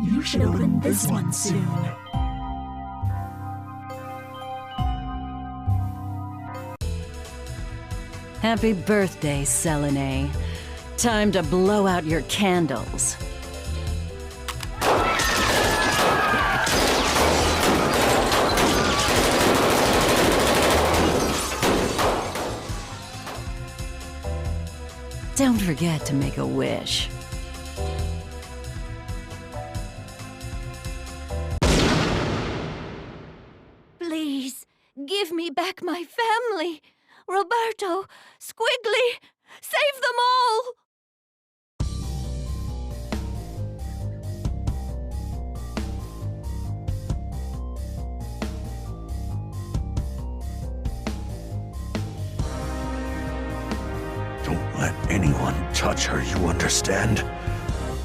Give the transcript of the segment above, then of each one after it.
You should open this one soon. Happy birthday, Selene. Time to blow out your candles. Don't forget to make a wish. Please, give me back my family. Roberto, Squigly, save them all! Don't let anyone touch her, you understand?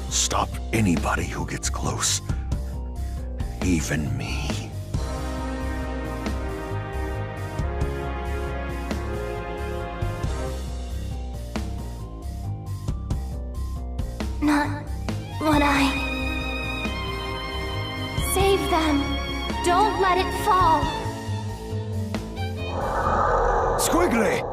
Stop anybody who gets close. Even me. Not what I... Save them! Don't let it fall! Squigly!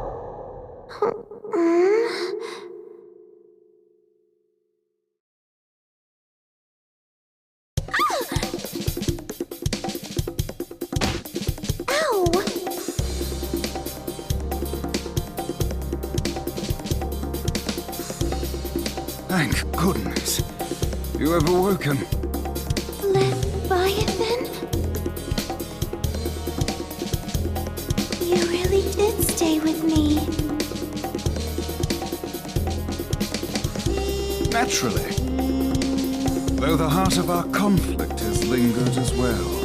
Thank goodness. You have awoken. Leviathan? You really did stay with me. Naturally. Though the heart of our conflict has lingered as well.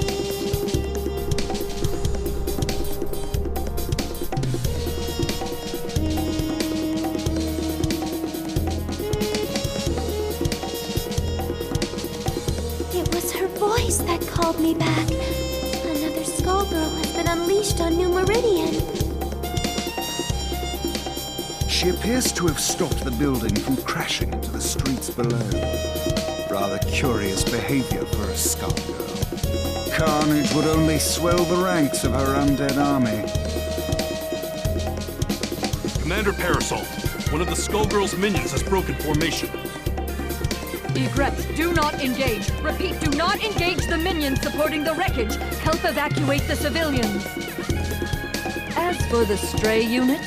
That called me back. Another Skullgirl has been unleashed on New Meridian. She appears to have stopped the building from crashing into the streets below. Rather curious behavior for a Skullgirl. Carnage would only swell the ranks of her undead army. Commander Parasol, one of the Skullgirls' minions has broken formation. Egrets, do not engage. Repeat, do not engage the minions supporting the wreckage. Help evacuate the civilians. As for the stray unit...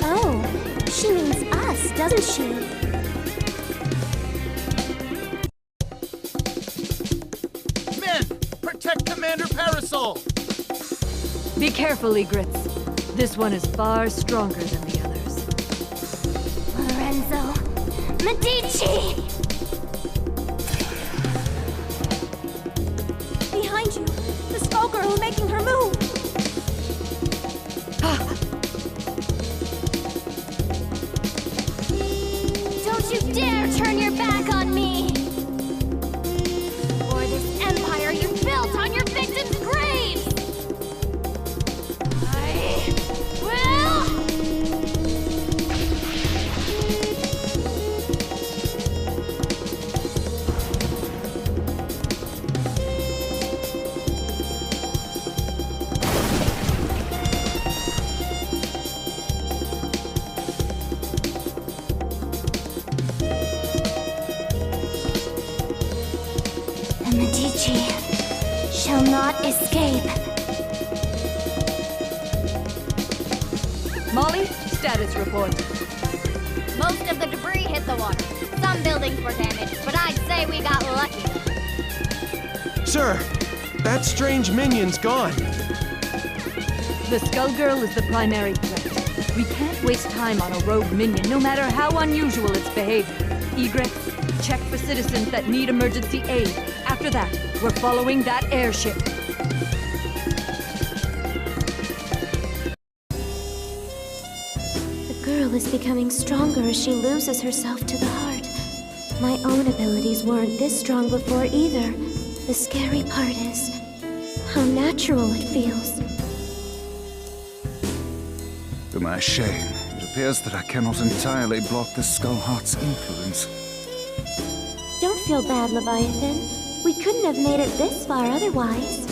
Oh, she means us, doesn't she? Men, protect Commander Parasol! Be careful, Egrets. This one is far stronger than the others. Lorenzo! Medici! Behind you! The Skullgirl making her move! Don't you dare turn your back on me! Or this empire you built on your victims' graves! I will... The Medici shall not escape. Molly, status report. Most of the debris hit the water. Some buildings were damaged, but I'd say we got lucky. Sir, that strange minion's gone. The Skullgirl is the primary threat. We can't waste time on a rogue minion, no matter how unusual its behavior. Egrets, check for citizens that need emergency aid. After that, we're following that airship. The girl is becoming stronger as she loses herself to the heart. My own abilities weren't this strong before either. The scary part is how natural it feels. To my shame, it appears that I cannot entirely block the Skullheart's influence. Don't feel bad, Leviathan. We couldn't have made it this far otherwise.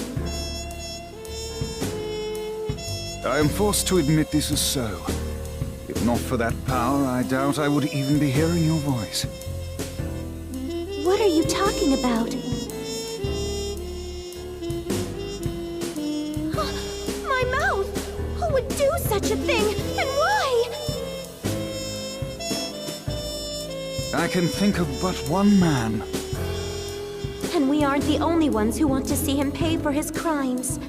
I am forced to admit this is so. If not for that power, I doubt I would even be hearing your voice. What are you talking about? My mouth! Who would do such a thing, and why? I can think of but one man. And we aren't the only ones who want to see him pay for his crimes.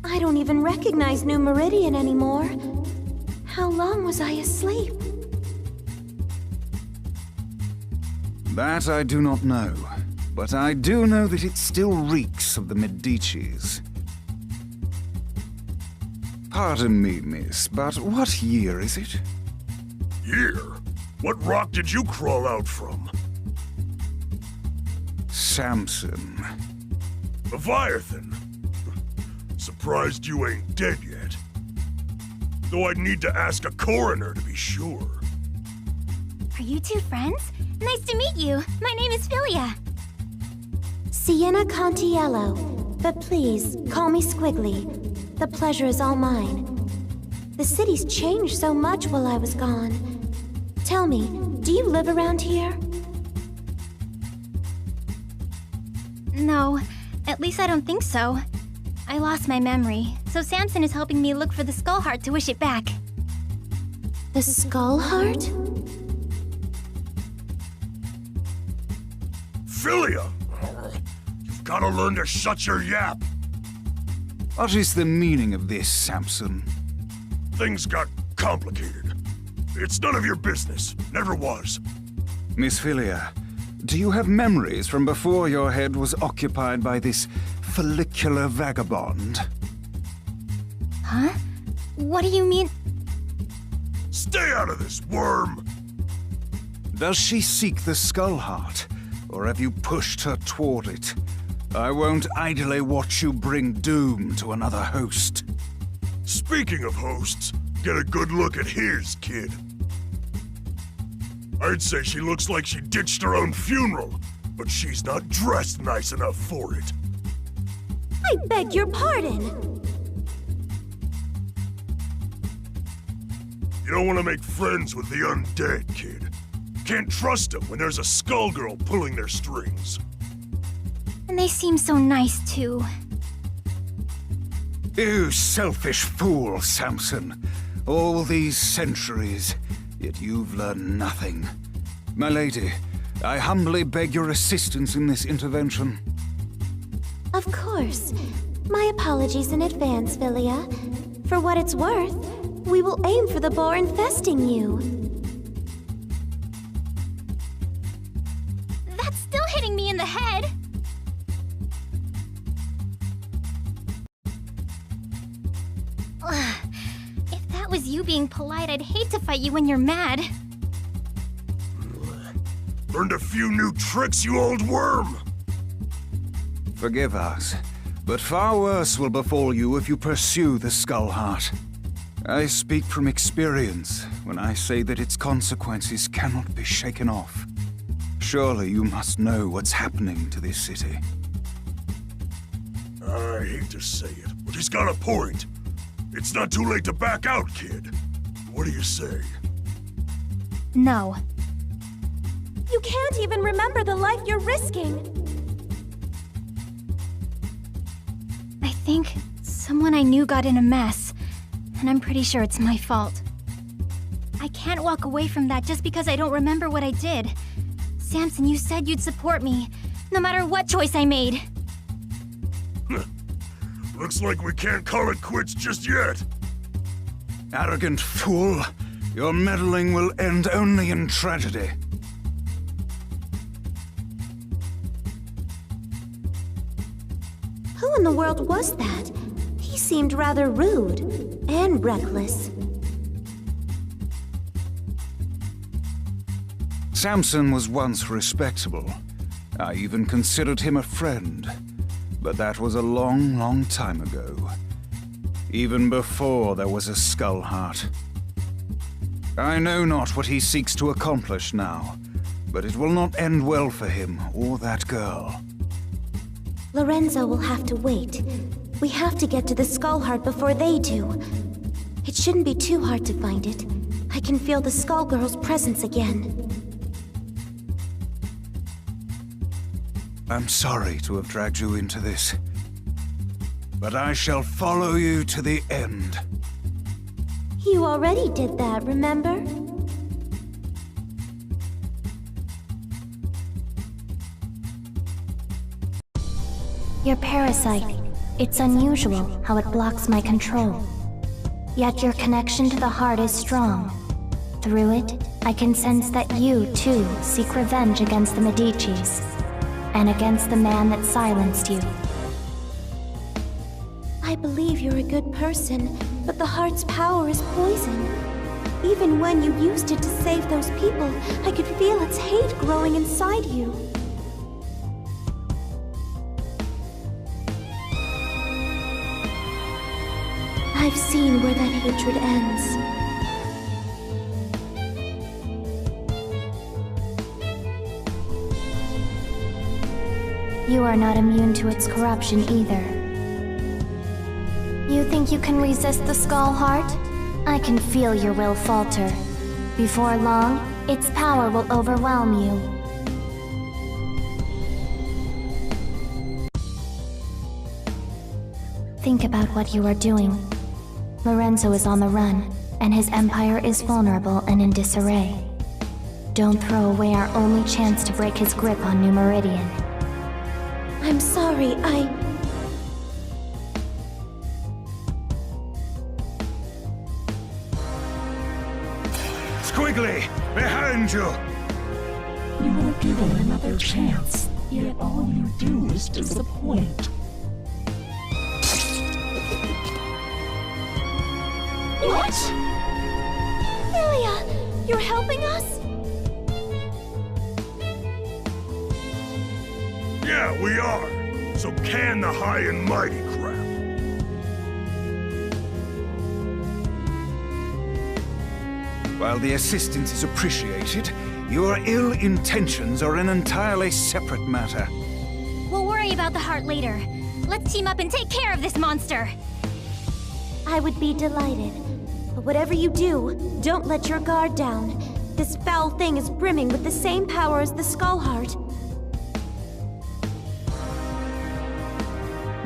I don't even recognize New Meridian anymore. How long was I asleep? That I do not know, but I do know that it still reeks of the Medicis. Pardon me, miss, but what year is it? Year? What rock did you crawl out from? Samson. Leviathan? Surprised you ain't dead yet. Though I'd need to ask a coroner to be sure. Are you two friends? Nice to meet you. My name is Philia. Sienna Contiello, but please, call me Squigly. The pleasure is all mine. The city's changed so much while I was gone. Tell me, do you live around here? No, at least I don't think so. I lost my memory, so Samson is helping me look for the Skull Heart to wish it back. The Skull Heart? Philia! You've gotta learn to shut your yap. What is the meaning of this, Samson? Things got complicated. It's none of your business. Never was. Miss Philia, do you have memories from before your head was occupied by this follicular vagabond? Huh? What do you mean? Stay out of this, worm! Does she seek the Skull Heart, or have you pushed her toward it? I won't idly watch you bring doom to another host. Speaking of hosts, get a good look at his, kid. I'd say she looks like she ditched her own funeral, but she's not dressed nice enough for it. I beg your pardon! You don't want to make friends with the undead, kid. Can't trust them when there's a Skullgirl pulling their strings. And they seem so nice, too. You selfish fool, Samson. All these centuries, yet you've learned nothing. My lady, I humbly beg your assistance in this intervention. Of course. My apologies in advance, Philia. For what it's worth, we will aim for the boar infesting you. That's still hitting me in the head! Ugh. If that was you being polite, I'd hate to fight you when you're mad. Learned a few new tricks, you old worm! Forgive us, but far worse will befall you if you pursue the Skull Heart. I speak from experience when I say that its consequences cannot be shaken off. Surely you must know what's happening to this city. I hate to say it, but he's got a point. It's not too late to back out, kid. What do you say? No. You can't even remember the life you're risking. I think someone I knew got in a mess, and I'm pretty sure it's my fault. I can't walk away from that just because I don't remember what I did. Samson, you said you'd support me, no matter what choice I made. Looks like we can't call it quits just yet. Arrogant fool! Your meddling will end only in tragedy. Who in the world was that? He seemed rather rude and reckless. Samson was once respectable. I even considered him a friend. But that was a long, long time ago. even before there was a Skullheart. I know not what he seeks to accomplish now, but it will not end well for him or that girl. Lorenzo will have to wait. We have to get to the Skullheart before they do. It shouldn't be too hard to find it. I can feel the Skullgirls' presence again. I'm sorry to have dragged you into this, but I shall follow you to the end. You already did that, remember? Your parasite. It's unusual how it blocks my control. Yet your connection to the heart is strong. Through it, I can sense that you, too, seek revenge against the Medicis, and against the man that silenced you. I believe you're a good person, but the heart's power is poison. Even when you used it to save those people, I could feel its hate growing inside you. I've seen where that hatred ends. You are not immune to its corruption either. You think you can resist the Skullheart? I can feel your will falter. Before long, its power will overwhelm you. Think about what you are doing. Lorenzo is on the run, and his empire is vulnerable and in disarray. Don't throw away our only chance to break his grip on New Meridian. I'm sorry, Squigly, behind you! You were given another chance, yet all you do is disappoint. What? Lilia, you're helping us? Yeah, we are. So can the high and mighty crap. While the assistance is appreciated, your ill intentions are an entirely separate matter. We'll worry about the heart later. Let's team up and take care of this monster! I would be delighted. But whatever you do, don't let your guard down. This foul thing is brimming with the same power as the Skullheart.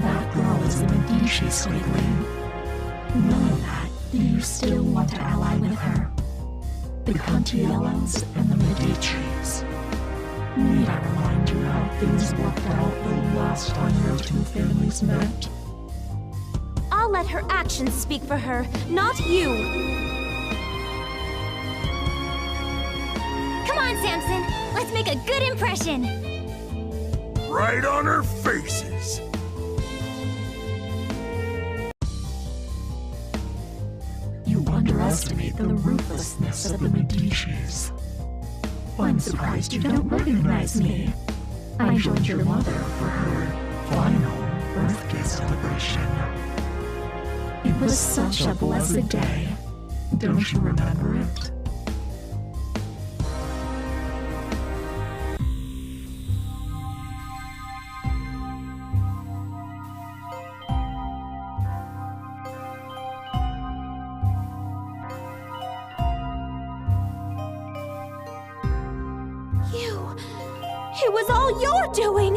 That girl is a Medici, Squigly. Knowing that, do you still want to ally with her? The Contiellos and the Medicis. Need I remind you how things worked out the last time your two families met? I'll let her actions speak for her, not you! Come on, Samson! Let's make a good impression! Right on our faces. You underestimate the ruthlessness of the Medicis. I'm surprised you don't recognize me. I joined your mother for her final birthday celebration. It was such a blessed day. Don't you remember it? It was all your doing!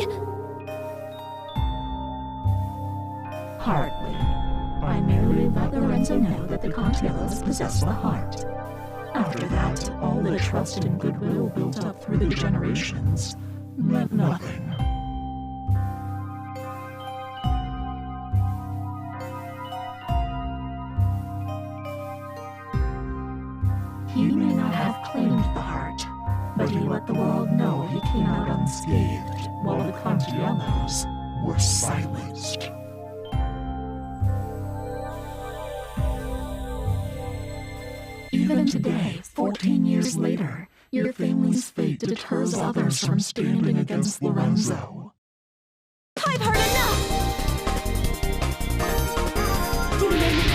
Hardly. I merely let Lorenzo know that the Contiellos possess the heart. After that, all the trust and goodwill built up through the generations meant nothing. He may not have claimed the heart, but he let the world know he came out unscathed, while the Contiellos were silenced. Even today, 14 years later, your family's fate deters others from standing against Lorenzo. I've heard enough! Demon!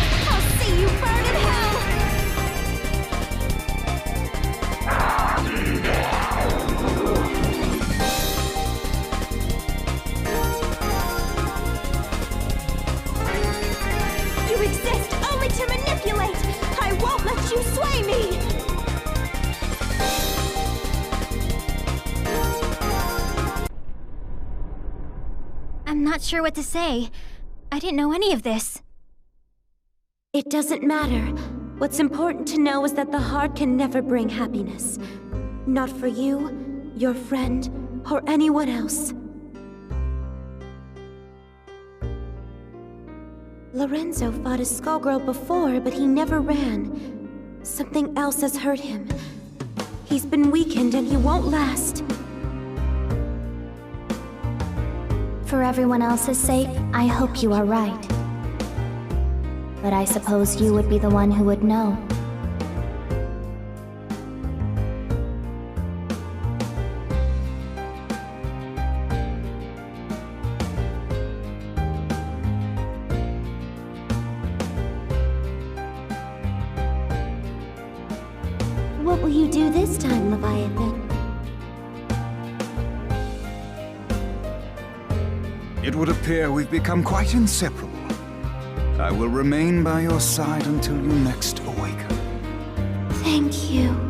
I'm not sure what to say. I didn't know any of this. It doesn't matter. What's important to know is that the heart can never bring happiness. Not for you, your friend, or anyone else. Lorenzo fought a Skullgirl before, but he never ran. Something else has hurt him. He's been weakened and he won't last. For everyone else's sake, I hope you are right. But I suppose you would be the one who would know. What will you do this time, Leviathan? It would appear we've become quite inseparable. I will remain by your side until you next awaken. Thank you.